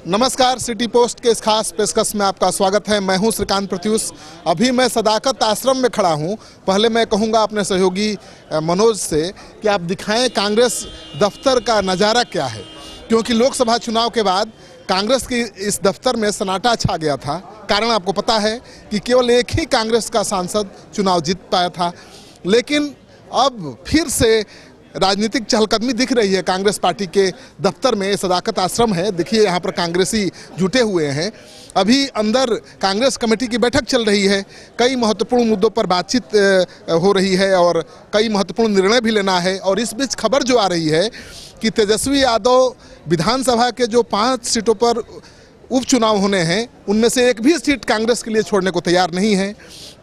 नमस्कार, city post के इस खास पेशकश में आपका स्वागत है। मैं हूं श्रीकांत प्रत्युष। अभी मैं सदाकत आश्रम में खड़ा हूं। पहले मैं कहूंगा अपने सहयोगी मनोज से कि आप दिखाएं कांग्रेस दफ्तर का नज़ारा क्या है, क्योंकि लोकसभा चुनाव के बाद कांग्रेस की इस दफ्तर में सन्नाटा छा गया था। कारण आपको पता है कि केवल एक ही कांग्रेस का सांसद चुनाव जीत पाया था, लेकिन अब फिर से राजनीतिक चहलकदमी दिख रही है कांग्रेस पार्टी के दफ्तर में। सदाकत आश्रम है, देखिए यहाँ पर कांग्रेसी जुटे हुए हैं। अभी अंदर कांग्रेस कमेटी की बैठक चल रही है। कई महत्वपूर्ण मुद्दों पर बातचीत हो रही है और कई महत्वपूर्ण निर्णय भी लेना है। और इस बीच खबर जो आ रही है कि तेजस्वी यादव विधानसभा के जो 5 सीटों पर उपचुनाव होने हैं, उनमें से एक भी सीट कांग्रेस के लिए छोड़ने को तैयार नहीं है।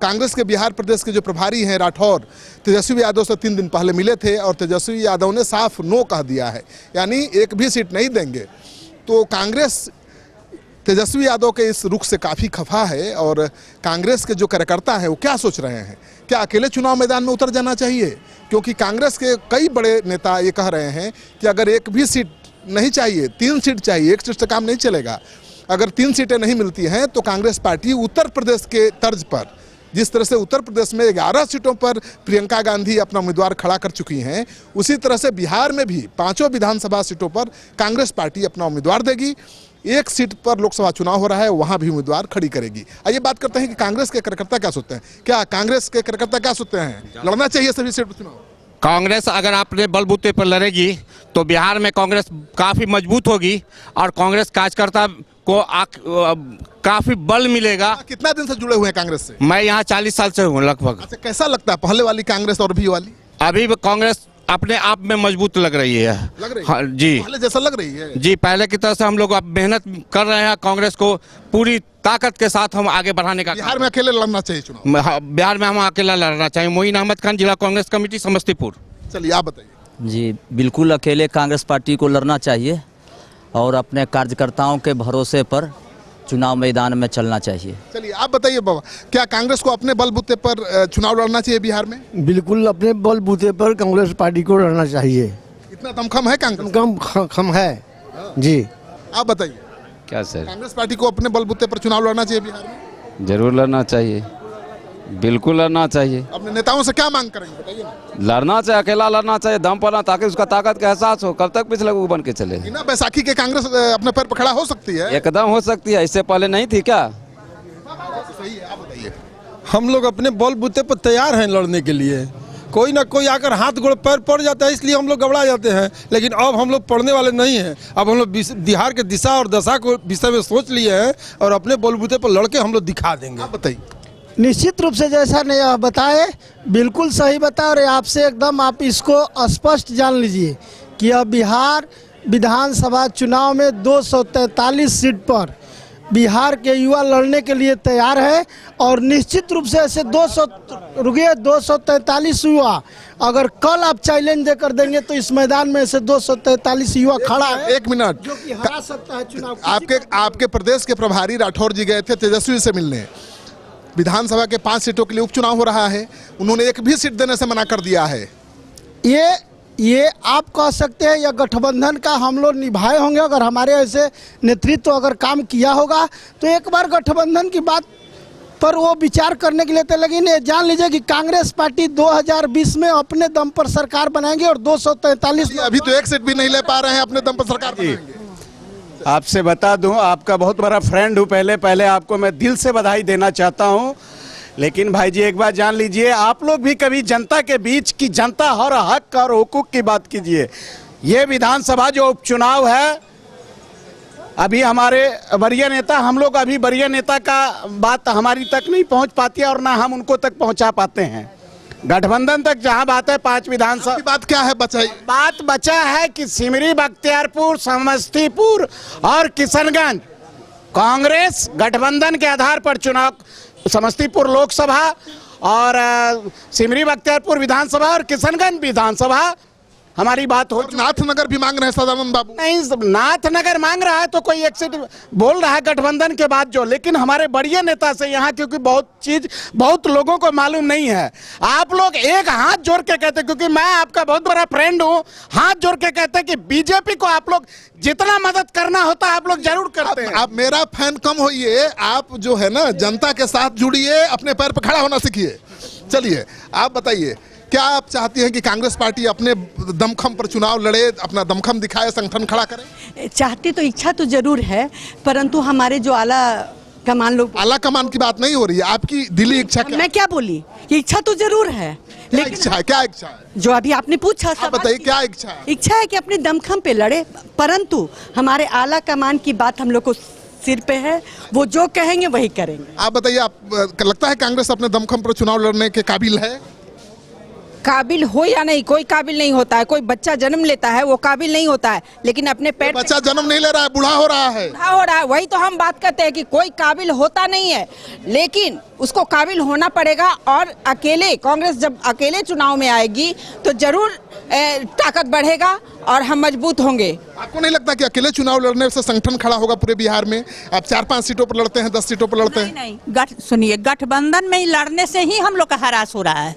कांग्रेस के बिहार प्रदेश के जो प्रभारी हैं राठौर, तेजस्वी यादव से 3 दिन पहले मिले थे और तेजस्वी यादव ने साफ नो कह दिया है, यानी एक भी सीट नहीं देंगे। तो कांग्रेस तेजस्वी यादव के इस रुख से काफ़ी खफा है। और कांग्रेस के जो कार्यकर्ता हैं वो क्या सोच रहे हैं, क्या अकेले चुनाव मैदान में उतर जाना चाहिए? क्योंकि कांग्रेस के कई बड़े नेता ये कह रहे हैं कि अगर एक भी सीट नहीं चाहिए, 3 सीट चाहिए, एक सीट से काम नहीं चलेगा। अगर 3 सीटें नहीं मिलती हैं तो कांग्रेस पार्टी उत्तर प्रदेश के तर्ज पर, जिस तरह से उत्तर प्रदेश में 11 सीटों पर प्रियंका गांधी अपना उम्मीदवार खड़ा कर चुकी हैं, उसी तरह से बिहार में भी 5 विधानसभा सीटों पर कांग्रेस पार्टी अपना उम्मीदवार देगी। एक सीट पर लोकसभा चुनाव हो रहा है, वहां भी उम्मीदवार खड़ी करेगी। आइए बात करते हैं कि कांग्रेस के कार्यकर्ता क्या सोचते हैं। क्या कांग्रेस के कार्यकर्ता क्या सोचते हैं, लड़ना चाहिए सभी सीट पर चुनाव? कांग्रेस अगर अपने बलबूते पर लड़ेगी तो बिहार में कांग्रेस काफ़ी मजबूत होगी और कांग्रेस कार्यकर्ता को काफ़ी बल मिलेगा। कितना दिन से जुड़े हुए हैं कांग्रेस से? मैं यहाँ 40 साल से हूँ लगभग। अच्छा, कैसा लगता है पहले वाली कांग्रेस और अभी वाली? अभी कांग्रेस अपने आप में मजबूत लग रही है। लग रही है? हाँ जी, पहले जैसा लग रही है जी। पहले की तरह से हम लोग अब मेहनत कर रहे हैं, कांग्रेस को पूरी ताकत के साथ हम आगे बढ़ाने का। बिहार में अकेले लड़ना चाहिए चुनाव? बिहार में हम अकेला लड़ना चाहिए। मोइन अहमद खान, जिला कांग्रेस कमेटी, समस्तीपुर। चलिए आप बताइए। जी बिल्कुल, अकेले कांग्रेस पार्टी को लड़ना चाहिए और अपने कार्यकर्ताओं के भरोसे पर चुनाव मैदान में चलना चाहिए। चलिए आप बताइए बाबा, क्या कांग्रेस को अपने बलबूते पर चुनाव लड़ना चाहिए बिहार में? बिल्कुल, अपने बलबूते पर कांग्रेस पार्टी को लड़ना चाहिए। इतना दमखम है कांग्रेस? कम है जी। आप बताइए क्या सर? कांग्रेस पार्टी को अपने बलबूते पर चुनाव लड़ना चाहिए बिहार में? जरूर लड़ना चाहिए, बिल्कुल लड़ना चाहिए। अपने नेताओं से क्या मांग करेंगे बताइए ना। लड़ना चाहिए, अकेला लड़ना चाहिए, दम पर ना, ताकि उसका ताकत का एहसास हो। कब तक पिछले को बन के चले? बिना बैसाखी के कांग्रेस अपने पैर पर खड़ा हो सकती है? एकदम हो सकती है, इससे पहले नहीं थी क्या? सही है, आप बताइए। हम लोग अपने बलबूते पर तैयार हैं लड़ने के लिए। कोई ना कोई आकर हाथ गोड़ पैर पड़ जाता है, इसलिए हम लोग घबरा जाते हैं। लेकिन अब हम लोग पढ़ने वाले नहीं हैं। अब हम लोग बिहार के दिशा और दशा को विषय में सोच लिए हैं और अपने बलबूते पर लड़के हम लोग दिखा देंगे। आप बताइए। निश्चित रूप से जैसा ने बताए, बिल्कुल सही बताया। और आपसे एकदम आप इसको स्पष्ट जान लीजिए कि अब बिहार विधानसभा चुनाव में 243 सीट पर बिहार के युवा लड़ने के लिए तैयार है। और निश्चित रूप से ऐसे 243 युवा, अगर कल आप चैलेंज देकर देंगे तो इस मैदान में ऐसे 243 युवा खड़ा है। एक मिनट, जो कि हरा सकता है चुनाव। आपके प्रदेश के प्रभारी राठौर जी गए थे तेजस्वी से मिलने। विधानसभा के 5 सीटों के लिए उपचुनाव हो रहा है, उन्होंने एक भी सीट देने से मना कर दिया है। ये आप कह सकते हैं या गठबंधन का हम लोग निभाए होंगे। अगर हमारे ऐसे नेतृत्व अगर काम किया होगा तो एक बार गठबंधन की बात पर वो विचार करने के लिए थे। लेकिन ये जान लीजिए कि कांग्रेस पार्टी 2020 में अपने दम पर सरकार बनाएंगे और 243। अभी तो एक सीट भी नहीं ले पा रहे हैं, अपने दम पर सरकार बनाएंगे। आपसे बता दूं, आपका बहुत बड़ा फ्रेंड हूं। पहले आपको मैं दिल से बधाई देना चाहता हूं। लेकिन भाई जी एक बात जान लीजिए, आप लोग भी कभी जनता के बीच की जनता और हक और हुकूक की बात कीजिए। ये विधानसभा जो उपचुनाव है, अभी हमारे वरीय नेता, हम लोग अभी वरीय नेता का बात हमारी तक नहीं पहुंच पाती है और ना हम उनको तक पहुंचा पाते हैं। गठबंधन तक जहां बात है 5 विधानसभा की बात क्या है बचाई? बात बचा है कि सिमरी, बख्तियारपुर, समस्तीपुर और किशनगंज कांग्रेस गठबंधन के आधार पर चुनाव, समस्तीपुर लोकसभा और सिमरी, बख्तियारपुर विधानसभा और किशनगंज विधानसभा हमारी बात हो चुकी। नाथनगर भी मांग रहे हैं सदानंद बाबू। नहीं, नाथनगर मांग रहा है तो कोई एक सीट बोल रहा है गठबंधन के बाद जो, लेकिन हमारे बड़े नेता से यहाँ क्योंकि बहुत लोगों को मालूम नहीं है। आप लोग एक हाथ जोड़ के कहते, क्योंकि मैं आपका बहुत बड़ा फ्रेंड हूँ, हाथ जोड़ के कहते कि बीजेपी को आप लोग जितना मदद करना होता है आप लोग जरूर करते हैं। आप मेरा फैन कम होइए, आप जो है ना जनता के साथ जुड़िए, अपने पैर पर खड़ा होना सीखिए। चलिए आप बताइए, क्या आप चाहती हैं कि कांग्रेस पार्टी अपने दमखम पर चुनाव लड़े, अपना दमखम दिखाए, संगठन खड़ा करे? चाहते तो इच्छा तो जरूर है, परंतु हमारे जो आला कमान लोग, आला कमान की बात नहीं हो रही है, आपकी दिली इच्छा क्या? मैं क्या बोली, ये इच्छा तो जरूर है, क्या इच्छा है? क्या इच्छा है? जो अभी आपने पूछा आप बताइए क्या इच्छा है? इच्छा है कि अपने दमखम पे लड़े, परंतु हमारे आला कमान की बात हम लोग को सिर पे है, वो जो कहेंगे वही करेंगे। आप बताइए, आप लगता है कांग्रेस अपने दमखम पर चुनाव लड़ने के काबिल है? काबिल हो या नहीं, कोई काबिल नहीं होता है। कोई बच्चा जन्म लेता है वो काबिल नहीं होता है, लेकिन अपने पेट बच्चा जन्म नहीं ले रहा है, बूढ़ा हो रहा है। हो रहा है, वही तो हम बात करते हैं कि कोई काबिल होता नहीं है, लेकिन उसको काबिल होना पड़ेगा। और अकेले कांग्रेस जब अकेले चुनाव में आएगी तो जरूर ताकत बढ़ेगा और हम मजबूत होंगे। आपको नहीं लगता कि अकेले चुनाव लड़ने से संगठन खड़ा होगा पूरे बिहार में? आप 4-5 सीटों पर लड़ते हैं, 10 सीटों पर लड़ते हैं। नहीं, सुनिए, गठबंधन में ही लड़ने से ही हम लोग का हरास हो रहा है।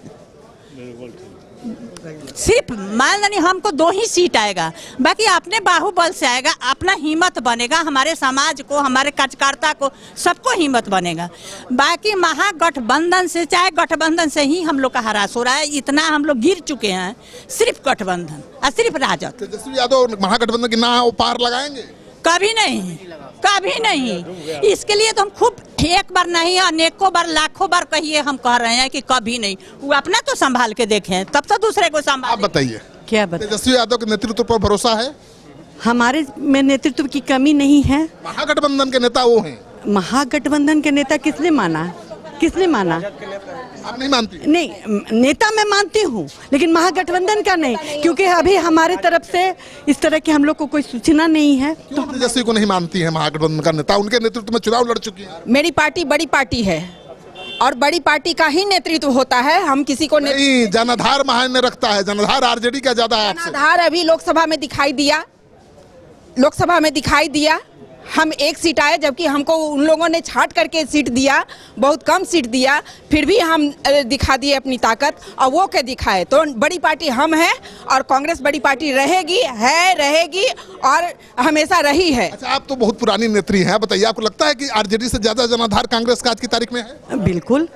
सिर्फ मान लीजिए हमको 2 ही सीट आएगा, बाकी अपने बाहुबल से आएगा, अपना हिम्मत बनेगा, हमारे समाज को, हमारे कार्यकर्ता को, सबको हिम्मत बनेगा। बाकी महागठबंधन से, चाहे गठबंधन से ही हम लोग का हरास हो रहा है। इतना हम लोग गिर चुके हैं, सिर्फ गठबंधन और सिर्फ राजद। तेजस्वी यादव महागठबंधन की ना पार लगाएंगे? कभी नहीं, कभी नहीं। इसके लिए तो हम खूब एक बार नहीं, अनेकों बार, लाखों बार कहिए, हम कह रहे हैं कि कभी नहीं। वो अपना तो संभाल के देखें, तब तो दूसरे को संभाल। आप बताइए, क्या बताइए? तेजस्वी यादव के नेतृत्व पर भरोसा है? हमारे में नेतृत्व की कमी नहीं है। महागठबंधन के नेता वो हैं। महागठबंधन के नेता किसने माना? किसने माना? आप नहीं मानती? नहीं, नेता मैं मानती हूँ, लेकिन महागठबंधन का नहीं, क्योंकि अभी हमारे तरफ से इस तरह की हम लोग को कोई सूचना नहीं है। तो तेजस्वी को नहीं मानती है महागठबंधन का नेता? उनके नेतृत्व में चुनाव लड़ चुकी है। मेरी पार्टी बड़ी पार्टी है और बड़ी पार्टी का ही नेतृत्व होता है। हम किसी को नहीं, जनाधार मायने रखता है। जनाधार आरजेडी का ज्यादा है आपसे। जनाधार अभी लोकसभा में दिखाई दिया, हम 1 सीट आए, जबकि हमको उन लोगों ने छांट करके सीट दिया, बहुत कम सीट दिया, फिर भी हम दिखा दिए अपनी ताकत, और वो क्या दिखाए। तो बड़ी पार्टी हम हैं और कांग्रेस बड़ी पार्टी रहेगी और हमेशा रही है। अच्छा, आप तो बहुत पुरानी नेत्री हैं, बताइए, आपको लगता है कि आरजेडी से ज्यादा जनाधार कांग्रेस का आज की तारीख में है? बिल्कुल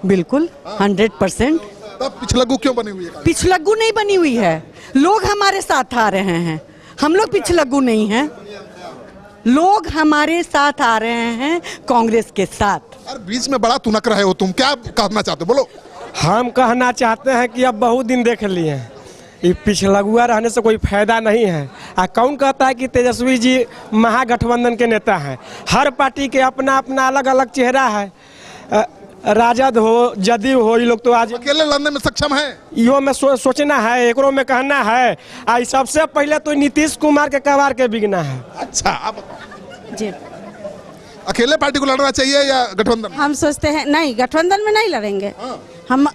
बिल्कुल, 100%। तब पिछलग्गू क्यों बनी हुई है? पिछलग्गू नहीं बनी हुई है, लोग हमारे साथ आ रहे हैं, हम लोग पिछलग्गू नहीं हैं। लोग हमारे साथ आ रहे हैं कांग्रेस के साथ। और बीच में बड़ा तुनक रहे हो तुम, क्या कहना चाहते हो? बोलो। हम कहना चाहते हैं कि अब बहुत दिन देख लिए हैं, ये पिछलगुआ रहने से कोई फायदा नहीं है। कौन कहता है कि तेजस्वी जी महागठबंधन के नेता हैं? हर पार्टी के अपना अपना अलग अलग चेहरा है। राजद हो, जदयू हो, ये लोग तो आज अकेले लड़ने में सक्षम है। इहो में सोचना है, एकरो में कहना है। आई सबसे पहले तो नीतीश कुमार के कबार के बिगना है। अच्छा, आप बताओ जी, अकेले पार्टी को लड़ना चाहिए या गठबंधन? हम सोचते हैं नहीं, गठबंधन में नहीं लड़ेंगे। हम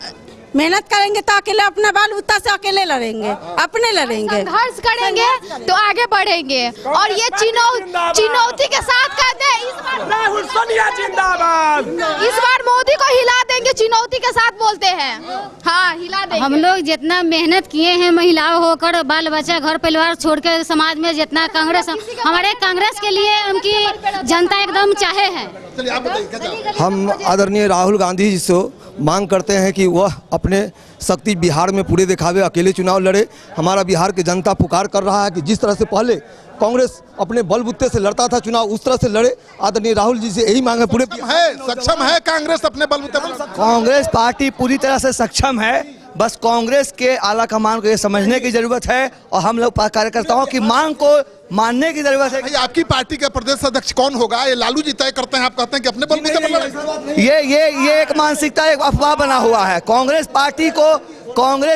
मेहनत करेंगे तो अकेले, अपना बाल बुत्ता से अकेले लड़ेंगे, अपने लड़ेंगे, संघर्ष करेंगे तो आगे बढ़ेंगे। और ये चुनौती के साथ कहते हैं राहुल सोनिया जिंदाबाद, इस बार मोदी को हिला देंगे, चुनौती के साथ बोलते हैं। हाँ, हिला देंगे। हम लोग जितना मेहनत किए हैं, महिलाओं होकर, बाल बच्चा, घर परिवार छोड़ के समाज में जितना कांग्रेस, हमारे कांग्रेस के लिए उनकी जनता एकदम चाहे है। चलिए आप बताइए, क्या चाहते हैं? हम आदरणीय राहुल गांधी जी से मांग करते हैं कि वह अपने शक्ति बिहार में पूरे दिखावे, अकेले चुनाव लड़े। हमारा बिहार की जनता पुकार कर रहा है कि जिस तरह से पहले कांग्रेस अपने बलबूते से लड़ता था चुनाव, उस तरह से लड़े। आदरणीय राहुल जी से यही मांग है। पूरे सक्षम है कांग्रेस अपने बलबूते पर? कांग्रेस पार्टी पूरी तरह से सक्षम है, बस कांग्रेस के आला कमान को ये समझने की जरूरत है और हम लोग कार्यकर्ताओं की मांग को मानने की जरूरत है। भाई, आपकी पार्टी का प्रदेश अध्यक्ष कौन होगा? ये लालू जी तय करते हैं, आप कहते हैं कि अपने बलबूते पर लड़ेंगे। ये एक मानसिकता, एक अफवाह बना हुआ है। कांग्रेस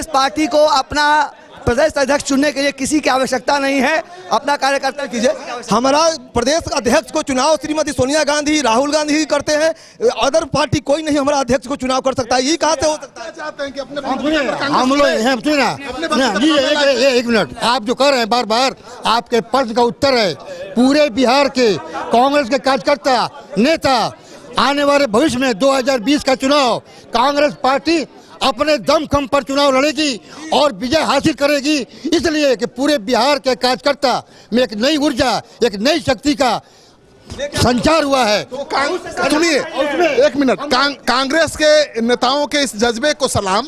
पार्टी को अपना प्रदेश अध्यक्ष चुनने के लिए किसी की आवश्यकता नहीं है, अपना कार्यकर्ता कीजिए। हमारा प्रदेश अध्यक्ष को चुनाव श्रीमती सोनिया गांधी, राहुल गांधी ही करते हैं, अदर पार्टी कोई नहीं हमारा अध्यक्ष को चुनाव कर सकता है। ये कहाँ से हो सकता है? चाहते हैं कि अपने हम लोग एक मिनट, आप जो कर रहे हैं बार बार आपके प्रश्न का उत्तर है। पूरे बिहार के कांग्रेस के कार्यकर्ता नेता आने वाले भविष्य में 2020 का चुनाव कांग्रेस पार्टी अपने दमखम पर चुनाव लड़ेगी और विजय हासिल करेगी, इसलिए कि पूरे बिहार के कार्यकर्ता में एक नई ऊर्जा, एक नई शक्ति का संचार हुआ है। तो सुनिए एक मिनट, कांग्रेस के नेताओं के इस जज्बे को सलाम,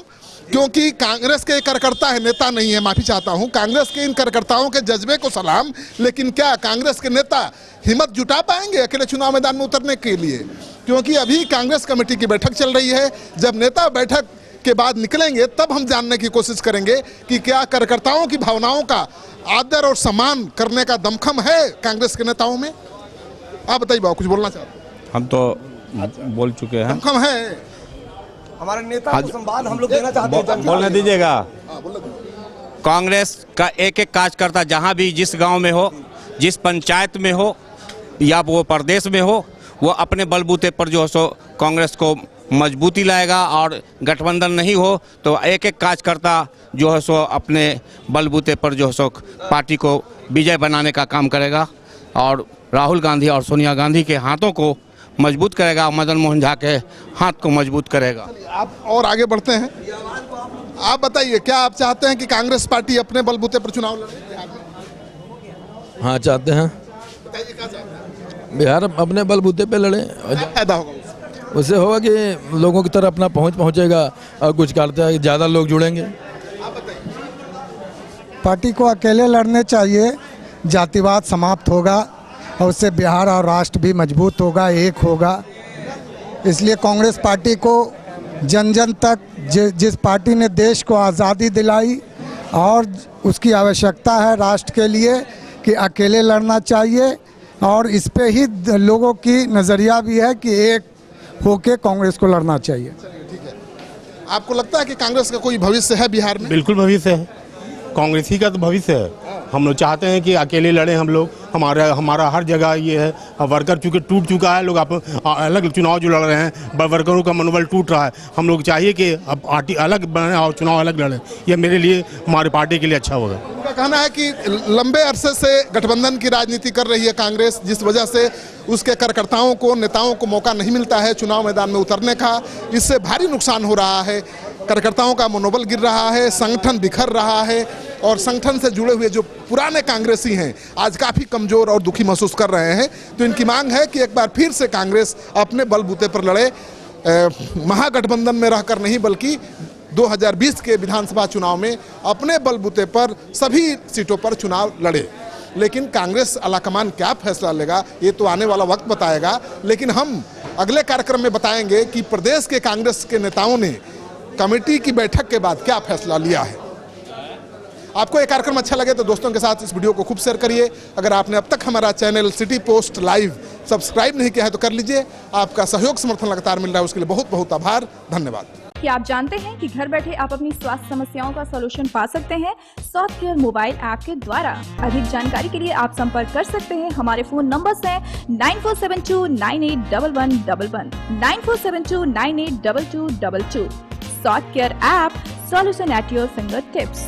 क्योंकि कांग्रेस के कार्यकर्ता है, नेता नहीं है, माफी चाहता हूं, कांग्रेस के इन कार्यकर्ताओं के जज्बे को सलाम। लेकिन क्या कांग्रेस के नेता हिम्मत जुटा पाएंगे अकेले चुनाव मैदान में उतरने के लिए? क्योंकि अभी कांग्रेस कमेटी की बैठक चल रही है, जब नेता बैठक के बाद निकलेंगे तब हम जानने की कोशिश करेंगे कि क्या कार्यकर्ताओं की भावनाओं का आदर और सम्मान करने का दमखम है कांग्रेस के नेताओं में। आप बताइए बाबू, कुछ बोलना चाहते हैं? हम तो बोल चुके हैं, दमखम है हमारे नेता को संवाद हम लोग देना चाहते हैं, बोलने दीजिएगा। कांग्रेस का एक एक कार्यकर्ता जहां भी, जिस गांव में हो, जिस पंचायत में हो या वो प्रदेश में हो, वो अपने बलबूते पर जो है सो कांग्रेस को मजबूती लाएगा। और गठबंधन नहीं हो तो एक एक कार्यकर्ता जो है सो अपने बलबूते पर जो है सो पार्टी को विजय बनाने का काम करेगा और राहुल गांधी और सोनिया गांधी के हाथों को मजबूत करेगा, मदन मोहन झा के हाथ को मजबूत करेगा। आप और आगे बढ़ते हैं, आप बताइए, क्या आप चाहते हैं कि कांग्रेस पार्टी अपने बलबूते पर चुनाव लड़े? हाँ चाहते हैं, बताइए क्या चाहते हैं? बिहार अपने बलबूते पे लड़े, फायदा होगा उससे होगा कि लोगों की तरफ अपना पहुंचेगा और कुछ करते हैं, ज़्यादा लोग जुड़ेंगे। पार्टी को अकेले लड़ने चाहिए, जातिवाद समाप्त होगा और उससे बिहार और राष्ट्र भी मजबूत होगा, एक होगा। इसलिए कांग्रेस पार्टी को जन जन तक जिस पार्टी ने देश को आज़ादी दिलाई और उसकी आवश्यकता है राष्ट्र के लिए कि अकेले लड़ना चाहिए, और इस पे ही लोगों की नज़रिया भी है कि एक होके कांग्रेस को लड़ना चाहिए। ठीक है, आपको लगता है कि कांग्रेस का कोई भविष्य है बिहार में? बिल्कुल भविष्य है, कांग्रेस ही का तो भविष्य है। हम लोग चाहते हैं कि अकेले लड़ें हम लोग, हमारा हर जगह ये है। वर्कर चूँकि टूट चुका है, लोग अलग चुनाव जो लड़ रहे हैं, वर्करों का मनोबल टूट रहा है। हम लोग चाहिए कि अब पार्टी अलग बने और चुनाव अलग लड़ें, यह मेरे लिए, हमारी पार्टी के लिए अच्छा होगा। उनका कहना है कि लंबे अरसे से गठबंधन की राजनीति कर रही है कांग्रेस, जिस वजह से उसके कार्यकर्ताओं को, नेताओं को मौका नहीं मिलता है चुनाव मैदान में उतरने का। इससे भारी नुकसान हो रहा है, कार्यकर्ताओं का मनोबल गिर रहा है, संगठन बिखर रहा है और संगठन से जुड़े हुए जो पुराने कांग्रेसी हैं आज काफ़ी कमज़ोर और दुखी महसूस कर रहे हैं। तो इनकी मांग है कि एक बार फिर से कांग्रेस अपने बलबूते पर लड़े, महागठबंधन में रहकर नहीं, बल्कि 2020 के विधानसभा चुनाव में अपने बलबूते पर सभी सीटों पर चुनाव लड़े। लेकिन कांग्रेस आलाकमान क्या फैसला लेगा ये तो आने वाला वक्त बताएगा। लेकिन हम अगले कार्यक्रम में बताएंगे कि प्रदेश के कांग्रेस के नेताओं ने कमेटी की बैठक के बाद क्या फैसला लिया है। आपको ये कार्यक्रम अच्छा लगे तो दोस्तों के साथ इस वीडियो को खूब शेयर करिए। अगर आपने अब तक हमारा channel city post live subscribe नहीं किया है तो कर लीजिए। आपका सहयोग समर्थन लगातार मिल रहा है, उसके लिए बहुत बहुत आभार, धन्यवाद। क्या आप जानते हैं कि घर बैठे आप अपनी स्वास्थ्य समस्याओं का सॉल्यूशन पा सकते हैं सॉफ्ट केयर मोबाइल ऐप के द्वारा। अधिक जानकारी के लिए आप संपर्क कर सकते हैं। हमारे फोन नंबर्स हैं 9472981111, 9472982222। Soft care app, solution at your finger tips.